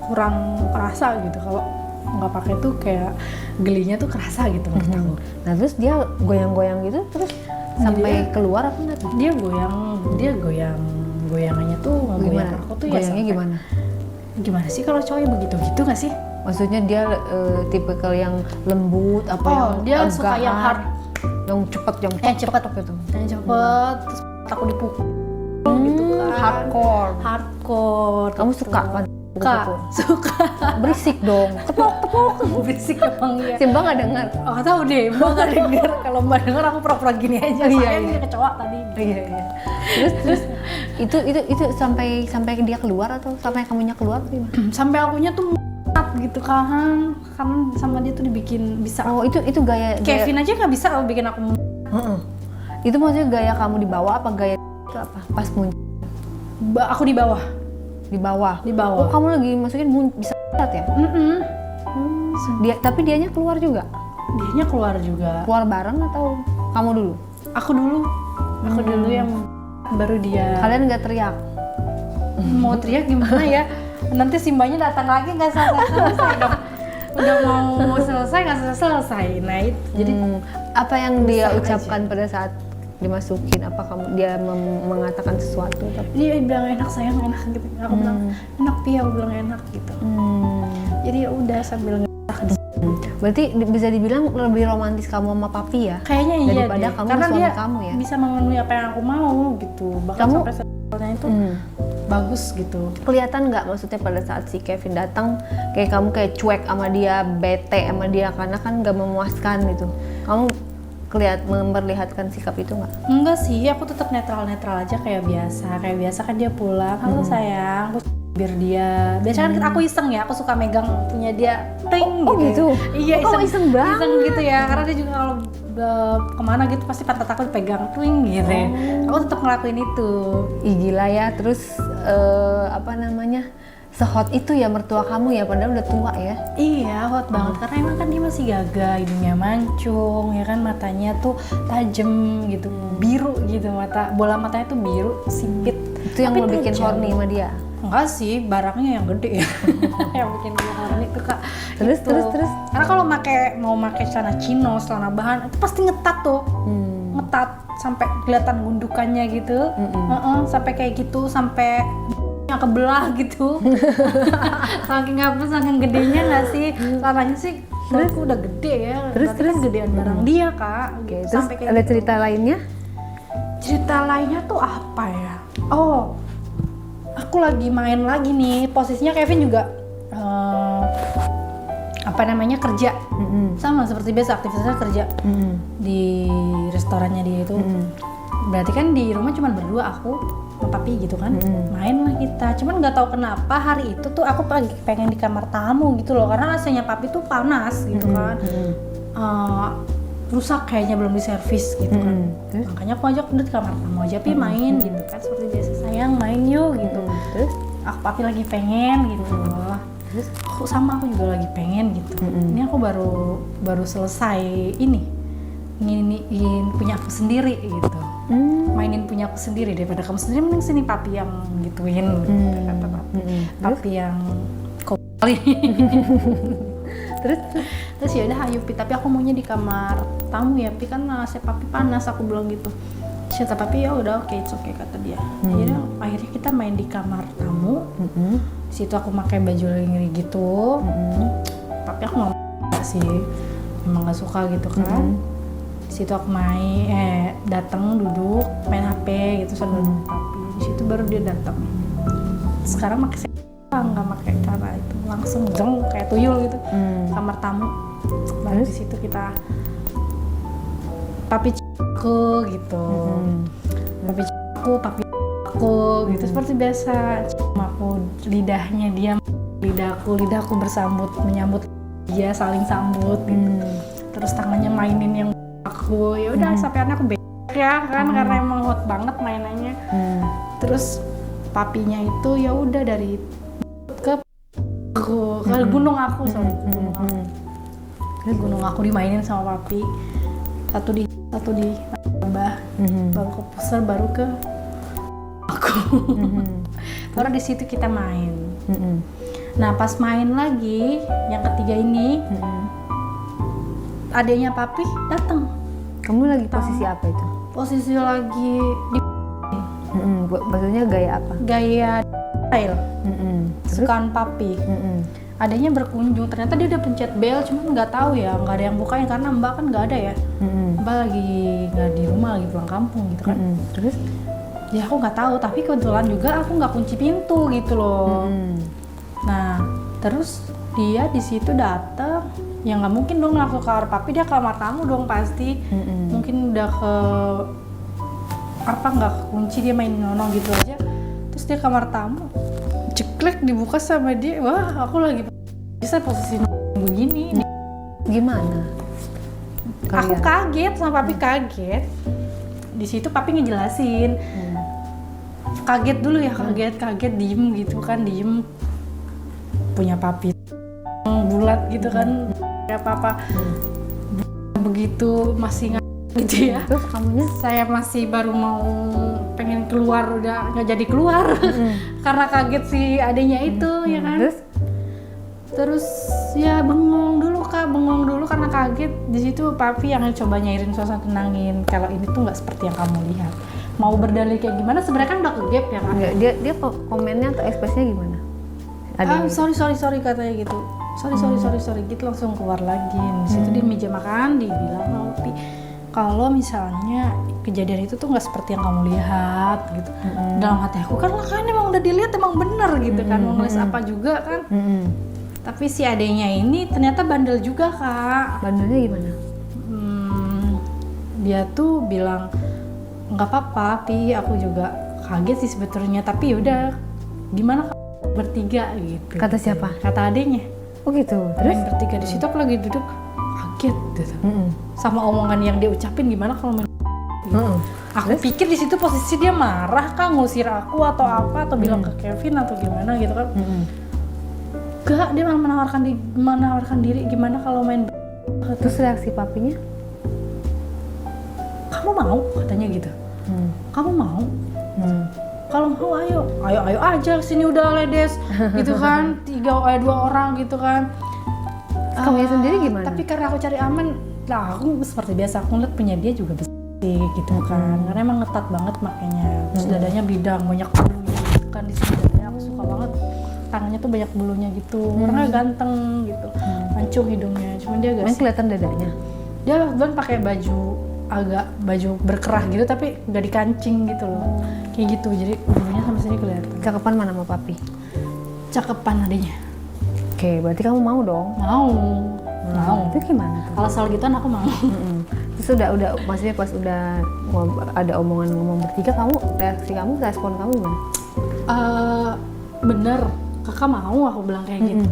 kurang kerasa gitu. Kalau nggak pakai tuh kayak gelinya tuh kerasa gitu menurut aku. Nah terus dia goyang-goyang gitu terus sampai keluar apa enggak tuh? Dia goyangannya tuh Gimana? aku tuh Goyangnya ya gimana? Gimana sih kalau cowok begitu gitu nggak sih? Maksudnya dia tipikal yang lembut apa yang dia suka yang hard, yang cepet yang cepet gitu. Yang cepet terus aku dipukul gitu kan. Hardcore. Kamu gitu. suka kan? Suka. Berisik dong. Tepuk. Berisik emang ya. Si Mbak nggak dengar. Oh tahu deh, Mbak nggak denger. Kalau Mbak denger aku pura-pura gini aja. Saya kecoa tadi. Iya. Terus itu sampai dia keluar atau sampai kamunya keluar tuh gimana? Sampai akunya tuh gitu kan, karena sama dia tuh dibikin bisa. Oh itu gaya Kevin aja nggak bisa kalau bikin aku. Itu maksudnya gaya kamu di bawah apa gaya itu apa? Pas muncul? Aku di bawah. Di bawah. Oh kamu lagi masukin bisa lihat ya? Tapi dianya keluar juga? Dianya keluar juga. Keluar bareng atau kamu dulu? Aku dulu yang baru dia. Kalian nggak teriak? Mau teriak gimana ya? Nanti Simbanya datang lagi nggak selesai dong. Udah mau selesai nggak selesai. Nah itu jadi apa yang dia ucapkan pada saat dimasukin? Apa dia mengatakan sesuatu? Dia bilang enak sayang, enak gitu. Aku bilang enak Pi, aku bilang enak gitu. Jadi ya udah sambil ngetak. Berarti bisa dibilang lebih romantis kamu sama papi ya? Kayaknya iya daripada deh. kamu Karena suami dia kamu ya? bisa memenuhi apa yang aku mau gitu. Bahkan Kamu sampai sebetulnya itu bagus gitu. Kelihatan nggak maksudnya pada saat si Kevin datang kayak kamu kayak cuek sama dia, bete sama dia karena kan nggak memuaskan gitu. Kamu memperlihatkan sikap itu nggak? Enggak sih, aku tetap netral aja kayak biasa kan dia pulang, halo sayang, aku biar dia. Biasanya kan aku iseng ya, aku suka megang punya dia, ting gitu. Iya iseng banget. Iseng gitu ya, karena dia juga kalau kemana gitu pasti pantat aku dipegang, twing gitu. Aku tetap ngelakuin itu. Ih gila ya, terus sehot itu ya mertua kamu ya, padahal udah tua ya? Iya, hot banget karena emang kan dia masih gagah, hidungnya mancung, ya kan matanya tuh tajem gitu, biru gitu bola matanya tuh biru, sipit. Itu yang lo bikin horny sama dia? Enggak sih, barangnya yang gede ya. Yang bikin gue horny tuh Kak. Terus. Karena kalau mau pakai celana chino, celana bahan, itu pasti ngetat tuh. Ngetat sampai kelihatan gundukannya gitu. Sampai kayak gitu, sampai yang kebelah gitu. saking gedenya nggak sih? Celananya sih aku udah gede ya. Terus kan gedean barang dia Kak. Gitu. Terus Sampai kayak ada gitu. cerita lainnya? Cerita lainnya tuh apa ya? Oh, aku lagi main lagi nih. Posisinya Kevin juga kerja. Sama seperti biasa aktivitasnya kerja di restorannya dia itu. Berarti kan di rumah cuma berdua, aku sama papi gitu kan. Main lah kita. Cuman nggak tahu kenapa hari itu tuh aku pengen di kamar tamu gitu loh, karena rasanya papi tuh panas gitu kan. Rusak kayaknya belum diservis gitu kan. Makanya aku ajak udah di kamar tamu aja Pi main gitu kan, seperti biasa sayang main yuk gitu. Terus aku papi lagi pengen gitu. Terus aku juga lagi pengen gitu. Ini aku baru selesai ingin punya aku sendiri gitu. Mainin punya aku sendiri daripada kamu sendiri, mending sini papi yang gituin kata papi. Papi yang kali. Terus ya udah ayo Pi, tapi aku maunya di kamar tamu ya Pi, kan AC papi panas, aku bilang gitu. Kata papi ya udah oke, it's okay kata dia. Jadi akhirnya kita main di kamar tamu. Di situ aku pakai baju lingerie gitu. Papi aku nggak sih, emang nggak suka gitu kan. Di situ aku datang duduk main HP gitu sambil nunggu papi. Di situ baru dia datang. Sekarang pakai nggak pakai cara itu, langsung jeng kayak tuyul gitu. Kamar tamu. Baru di situ kita papi aku gitu. Papi aku gitu seperti biasa. Cuma aku lidahnya dia, lidahku bersambut menyambut dia, saling sambut gitu. Terus tangannya mainin yang aku, ya udah sampai aku ya kan karena emang hot banget mainannya. Terus papinya itu ya udah dari ke gunung aku, gunung aku dimainin sama papi, satu di Abah, baru ke pusar, baru ke aku. Baru di situ kita main. Nah pas main lagi yang ketiga ini, adiknya papi datang. Kamu lagi posisi apa itu? Posisi lagi di Maksudnya gaya apa? gaya style, kesukaan papi. Adanya berkunjung, ternyata dia udah pencet bel, cuman nggak tahu ya, nggak ada yang bukain karena Mbak kan nggak ada ya. Mbak lagi nggak di rumah, lagi pulang kampung gitu kan. Terus? Ya aku nggak tahu, tapi kebetulan juga aku nggak kunci pintu gitu loh. Nah terus dia di situ datang, ya nggak mungkin dong langsung ke kamar papi, dia ke kamar tamu dong pasti. Mungkin udah ke nggak kunci, dia main nonong gitu aja. Terus dia kamar tamu, ceklek dibuka sama dia. Wah aku lagi bisa posisi begini. Gimana? Aku kaget sama papi, kaget. Di situ papi ngejelasin. Kaget dulu ya, kaget diem gitu kan, diem. Punya papi bulat gitu kan, kayak papa begitu masih gitu ya. Terus kamunya? Saya masih baru mau pengen keluar, udah nggak jadi keluar karena kaget si adenya itu ya kan. Terus ya bengong dulu karena kaget. Di situ papi yang coba nyairin suasana, tenangin kalau ini tuh nggak seperti yang kamu lihat. Mau berdalih kayak gimana, sebenarnya kan udah kegap ya kan. Dia komennya atau ekspresinya gimana? Sorry katanya gitu. Sorry gitu, langsung keluar lagi. Di situ di meja makan dibilang sama papi, kalau misalnya kejadian itu tuh nggak seperti yang kamu lihat gitu. Dalam hati aku kan emang udah dilihat, emang bener gitu kan, mau ngeles apa juga kan. Tapi si adenya ini ternyata bandel juga kak. Bandelnya gimana? Dia tuh bilang nggak apa-apa, Pi, aku juga kaget sih sebetulnya, tapi yaudah gimana bertiga gitu. Kata siapa? Kata adenya. Oh gitu. Terus? Main bertiga di situ, aku lagi duduk kaget gitu. Sama omongan yang dia ucapin, gimana kalau main aku pikir di situ posisi dia marah kah, ngusir aku atau apa, atau bilang ke Kevin atau gimana gitu kan. Enggak, dia malah menawarkan diri gimana kalau main. Terus reaksi papinya? Kamu mau? Katanya gitu. Kamu mau? Kalau mau ayo aja sini, udah ledes gitu kan, 2 orang gitu kan. Kamunya sendiri gimana? Tapi karena aku cari aman, lah aku seperti biasa, aku ngeliat punya dia juga besar gitu kan, karena emang ngetat banget makanya. Terus dadanya bidang, banyak bulunya gitu kan di sini dadanya, aku suka banget. Tangannya tuh banyak bulunya gitu, orangnya ganteng gitu, mancung hidungnya, cuman dia agak kelihatan dadanya. Dia belum pakai baju berkerah gitu, tapi nggak dikancing gitu loh, kayak gitu, jadi bulunya sampai sini kelihatan. Cakepan mana sama papi? Cakepan adanya. Oke, berarti kamu mau dong? Mau. Itu gimana tuh? Kalau soal gituan aku mau. Terus udah maksudnya pas udah ada omongan ngomong bertiga, respon kamu gimana? Bener, kakak mau, aku bilang kayak gitu.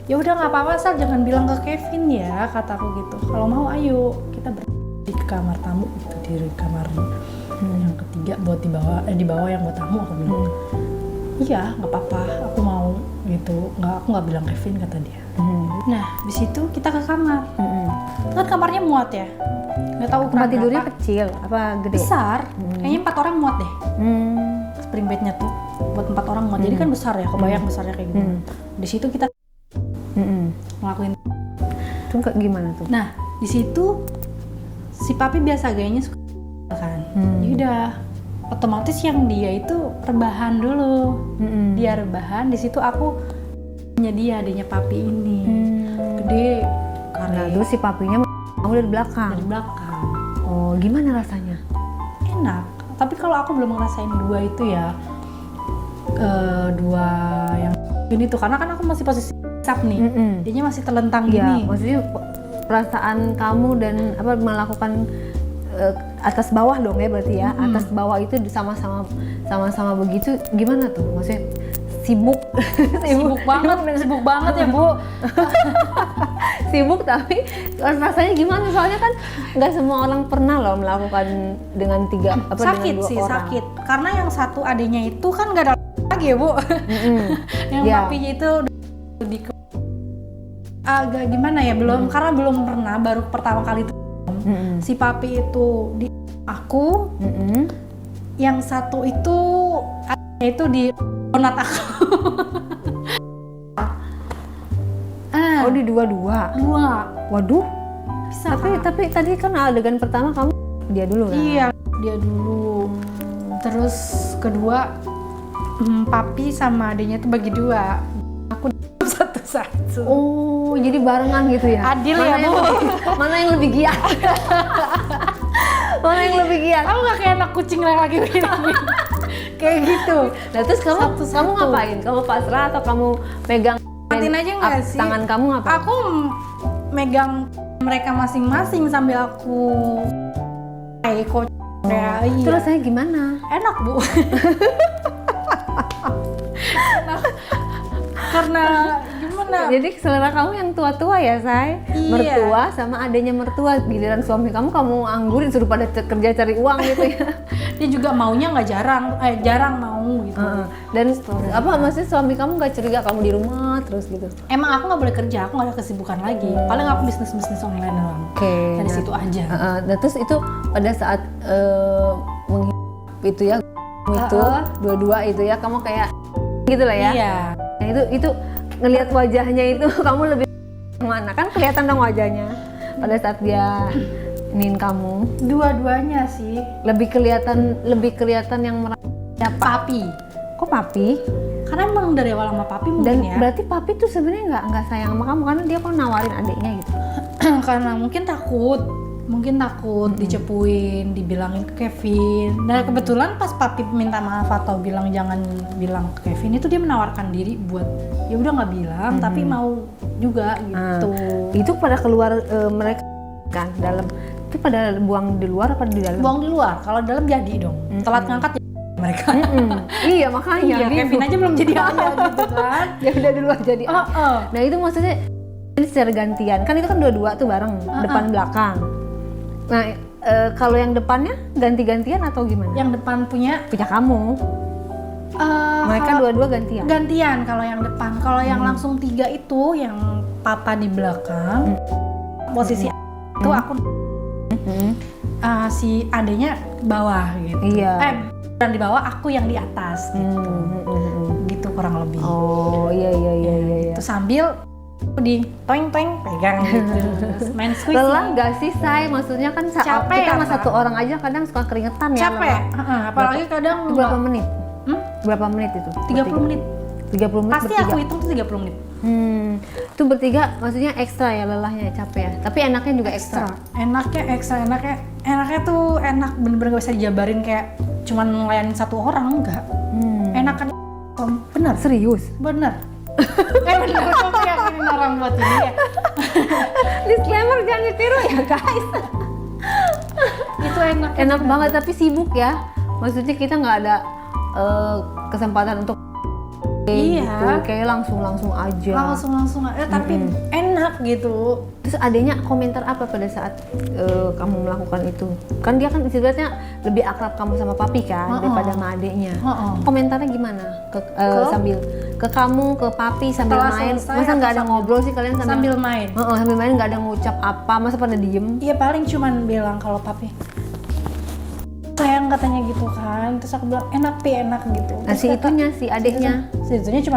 Ya udah nggak apa-apa, Sal, jangan bilang ke Kevin ya, kata aku gitu. Kalau mau ayo kita di kamar tamu gitu, di kamar yang ketiga buat di bawah yang buat tamu, aku bilang. Iya, nggak apa-apa, aku mau gitu. Aku nggak bilang Kevin, kata dia. Nah, di situ kita ke kamar. Kan kamarnya muat ya, nggak tahu Tempat tidurnya kecil apa gede? Besar, kayaknya 4 orang muat deh. Spring bednya tuh buat 4 orang muat, jadi kan besar ya, kebayang besarnya kayak gitu. Di situ kita ngelakuin. Itu gimana tuh? Nah, di situ si papi biasa gayanya suka kan. Yaudah, otomatis yang dia itu rebahan dulu. Dia rebahan, di situ aku punya dia, adanya papi ini. Gede, Nah, terus si papinya kamu dari belakang. Oh, gimana rasanya? Enak. Tapi kalau aku belum ngerasain 2 itu ya, 2 yang ini tuh, karena kan aku masih posisi sap nih, dianya masih terlentang gini. Maksudnya perasaan kamu dan melakukan atas bawah dong ya berarti ya, atas bawah itu sama-sama begitu, gimana tuh? Maksudnya sibuk banget ya Bu. Sibuk, tapi rasanya gimana? Soalnya kan nggak semua orang pernah loh melakukan dengan 2 orang. Sakit, karena yang satu adanya itu kan nggak ada lagi ya Bu. Yang Iya. papinya itu di agak gimana ya, belum karena belum pernah, baru pertama kali itu si papi itu di aku, yang satu itu di donat aku. Oh di dua-dua. Dua Waduh. bisa Tapi tadi kan adegan pertama kamu dia dulu kan? iya dia dulu, terus kedua papi sama adiknya tuh bagi dua, aku satu-satu. Oh, jadi barengan gitu ya? Adil ya, Bu. Mana yang lebih giat? Mana yang lebih giat? Aku gak kayak anak kucing lagi begini. Kayak gitu. Nah terus kamu Satu-satu. ngapain? Kamu pasrah atau kamu pegang Matiin aja nggak sih? tangan kamu ngapain? Aku megang mereka masing-masing sambil aku kayak iya. Terus saya gimana? Enak Bu. Enak. Karena gimana? Jadi selera kamu yang tua-tua ya, Say? Iya. Mertua sama adanya mertua. Giliran suami kamu anggurin suruh pada kerja cari uang gitu ya. Dia juga maunya nggak jarang mau gitu. Dan apa maksudnya suami kamu nggak curiga kamu di rumah terus gitu? Emang aku nggak boleh kerja, aku nggak ada kesibukan lagi. Paling aku bisnis online doang. Oke. Dari situ aja. Nah terus itu pada saat menghidup itu ya, itu dua-dua itu ya kamu kayak gitu lah ya. Iya. Nah itu ngelihat wajahnya itu kamu lebih mana kan kelihatan dong wajahnya pada saat dia inin kamu. Dua-duanya sih. Lebih kelihatan yang merasa Papi. kok papi? Karena emang dari awal sama papi Dan mungkin ya. berarti papi tuh sebenarnya nggak sayang sama kamu karena dia kok nawarin adiknya gitu. Karena mungkin takut dicepuin, dibilangin ke Kevin. Dan kebetulan pas papi minta maaf atau bilang jangan bilang ke Kevin, itu dia menawarkan diri buat ya udah nggak bilang tapi mau juga gitu. Itu pada keluar mereka kan dalam itu pada buang di luar apa di dalam? Buang di luar, kalau di dalam jadi dong. Telat ngangkat jadi mereka. Iya makanya. Iya, bingung. Kevin aja belum jadi ayah gitu kan. Ya udah di luar jadi. Nah itu maksudnya ini secara gantian kan itu kan dua-dua tuh bareng depan belakang. Nah kalau yang depannya ganti-gantian atau gimana? Yang depan punya kamu. Mereka kalau- dua-dua gantian. gantian kalau yang depan. Kalau yang langsung tiga itu yang papa di belakang, posisi itu aku si adenya bawah gitu. Iya. Dan di bawah aku yang di atas gitu. Gitu kurang lebih. Oh iya. Terus sambil di toing pegang gitu. Main squishy. Lelah gak sih, Say? Maksudnya kan saat Capek kita ya, sama Kak? satu orang aja kadang suka keringetan ya. Capek. lelah. Apalagi kadang Itu berapa menit? Berapa menit itu? 30 menit. 30 menit Pasti bertiga. aku hitung tuh 30 menit. Itu bertiga maksudnya ekstra ya lelahnya, capek ya. Tapi enaknya juga ekstra. Enaknya tuh enak, bener-bener gak bisa dijabarin kayak cuman ngelayanin satu orang, enggak. Enak kan, bener. Serius? Bener. Bener, kok yakinin orang buat ini ya. Disclaimer jangan ditiru ya, guys. Itu enak. Enak banget tapi sibuk ya. Maksudnya kita nggak ada kesempatan untuk Iya. gitu. Kayak langsung aja. Langsung tapi enak gitu. Terus adanya komentar apa pada saat kamu melakukan itu? Kan dia kan sebenarnya lebih akrab kamu sama papi kan daripada sama adeknya. Komentarnya gimana? Sambil ke kamu, ke papi sambil Setelah main. selesai Masa nggak atau ada ngobrol sih kalian Sambil main. Sambil main nggak ada ngucap apa? Masa pada diem? Iya paling cuman bilang kalau papi sayang katanya gitu kan. Terus aku bilang enak gitu. Nah si itunya, si adeknya. Si itunya cuma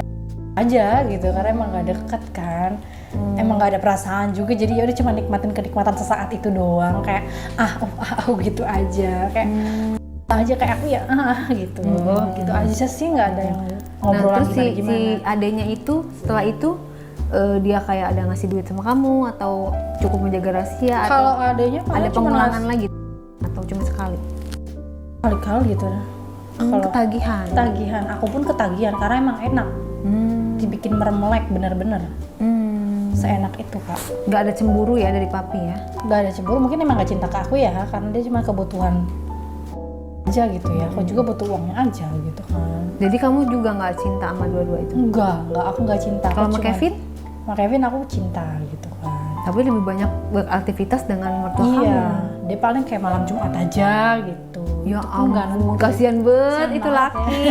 aja gitu karena emang gak deket kan. Emang gak ada perasaan juga, jadi ya udah cuma nikmatin kenikmatan sesaat itu doang, kayak gitu aja, kayak aja kayak aku ya gitu. Gitu aja sih, nggak ada yang ngobrol Nah terus gimana. si adeknya itu setelah itu dia kayak ada ngasih duit sama kamu atau cukup menjaga rahasia Kalau atau adanya ada pengulangan lagi atau cuma sekali? kali-kali gitu lah. Kalau Ketagihan. aku pun ketagihan karena emang enak. Dibikin meremelek bener-bener. Seenak itu Kak. Nggak ada cemburu ya dari papi ya? Nggak ada cemburu, mungkin emang nggak cinta ke aku ya, karena dia cuma kebutuhan aja gitu ya. Aku juga butuh uangnya aja gitu kan. Jadi kamu juga nggak cinta sama dua-dua itu? Enggak, aku nggak cinta. Kalau sama Aku Kevin? Sama Kevin aku cinta gitu kan. Tapi lebih banyak beraktivitas dengan mertua kamu. Iya, dia paling kayak malam Jumat aja gitu. Ya Itu nggak ampun, nemu. kasihan banget Kasihan itu banget laki.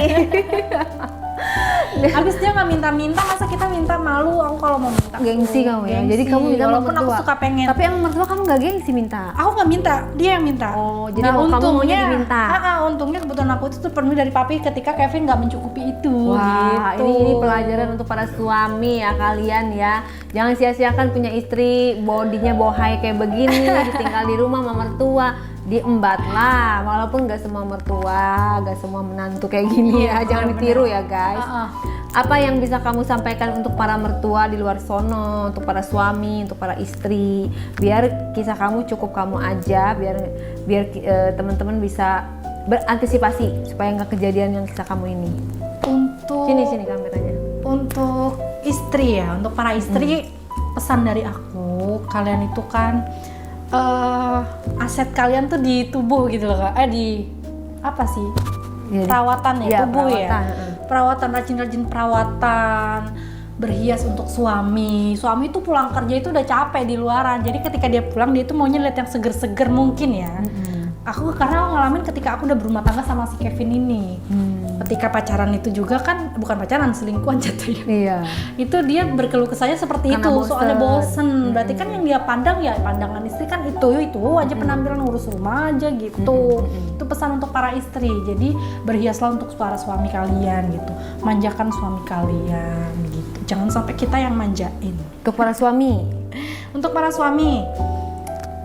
Habis dia nggak minta-minta, masa kita minta, malu aku kalau mau minta. Gengsi kamu ya. Gengsi. Jadi kamu minta sama walaupun aku mertua. suka pengen. Tapi emang mertua kamu nggak gengsi minta. Aku nggak minta, dia yang minta. Oh, jadi kamu maunya diminta. Untungnya kebutuhan aku itu terpenuhi dari papi ketika Kevin nggak mencukupi itu. Wah, gitu. ini pelajaran untuk para suami ya kalian ya. Jangan sia-siakan punya istri bodinya bohai kayak begini, ditinggal di rumah sama mertua, diembat lah. Walaupun nggak semua mertua, nggak semua menantu kayak gini ya. Jangan ditiru ya guys. Apa yang bisa kamu sampaikan untuk para mertua di luar sono, untuk para suami, untuk para istri, biar kisah kamu cukup kamu aja, biar teman-teman bisa berantisipasi supaya nggak kejadian yang kisah kamu ini. Untuk Sini kameranya. Untuk istri ya, untuk para istri, pesan dari aku, kalian itu kan aset kalian tuh di tubuh gitu loh Kak. Di apa sih? Perawatan ya, tubuh perawatan. ya. Perawatan, rajin-rajin perawatan, berhias untuk suami itu pulang kerja itu udah capek di luaran, jadi ketika dia pulang dia tuh maunya lihat yang seger-seger mungkin ya. Karena aku ngalamin ketika aku udah berumah tangga sama si Kevin ini. Ketika pacaran itu juga kan, bukan pacaran, selingkuhan jatuhnya. Iya. Itu dia berkeluh kesahnya seperti Karena itu, bosen. soalnya bosen. Berarti kan yang dia pandang ya pandangan istri kan itu aja, penampilan ngurus rumah aja gitu. Itu pesan untuk para istri. Jadi berhiaslah untuk para suami kalian gitu. Manjakan suami kalian gitu. Jangan sampai kita yang manjain. Untuk para suami. Untuk para suami,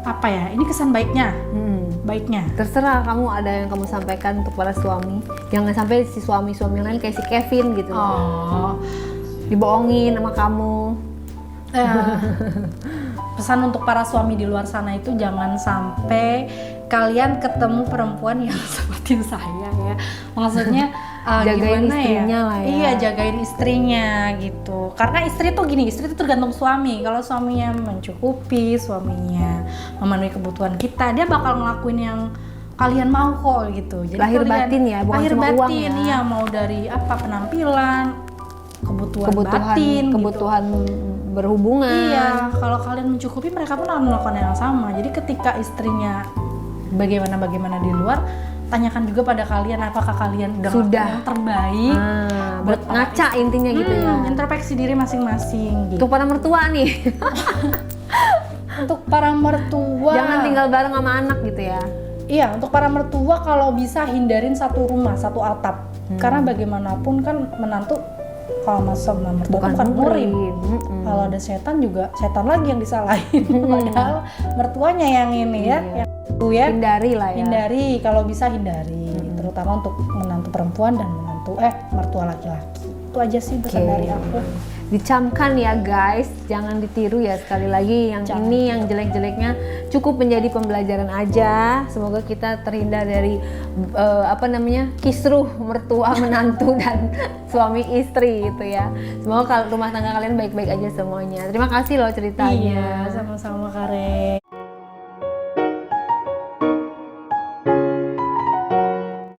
apa ya? Ini kesan baiknya. Baiknya. Terserah kamu, ada yang kamu sampaikan untuk para suami. Jangan sampai si suami-suami lain kayak si Kevin gitu. Dibohongin sama kamu. Pesan untuk para suami di luar sana itu jangan sampai kalian ketemu perempuan yang seperti saya ya. Maksudnya jagain gimana istrinya lah ya. Iya, jagain istrinya gitu. Karena istri tuh gini, istri itu tergantung suami. Kalau suaminya mencukupi, suaminya memenuhi kebutuhan kita, dia bakal ngelakuin yang kalian mau kok gitu. Jadi lahir kalian, batin ya, bukan lahir cuma batin, uang ya. Iya, mau dari apa, penampilan, kebutuhan batin, kebutuhan berhubungan. Iya, kalau kalian mencukupi, mereka pun akan melakukan yang sama. Jadi ketika istrinya bagaimana di luar, tanyakan juga pada kalian apakah kalian udah sudah yang terbaik buat ngaca intinya gitu ya. Introspeksi diri masing-masing gitu. Untuk para mertua nih. Untuk para mertua, jangan tinggal bareng sama anak gitu ya. Iya, untuk para mertua kalau bisa hindarin satu rumah, satu atap. Karena bagaimanapun kan menantu kalau sama mertua bukan murid. Kalau ada setan juga, setan lagi yang disalahin. Padahal mertuanya yang ini ya. Hindari lah ya. Hindari, kalau bisa hindari. Terutama untuk menantu perempuan dan mertua laki-laki. Itu aja sih pesan dari aku. Dicamkan ya guys, jangan ditiru ya, sekali lagi yang ini yang jelek-jeleknya cukup menjadi pembelajaran aja. Semoga kita terhindar dari kisruh mertua, menantu dan suami istri gitu ya. Semoga rumah tangga kalian baik-baik aja semuanya. Terima kasih loh ceritanya. Iya, sama-sama Karen.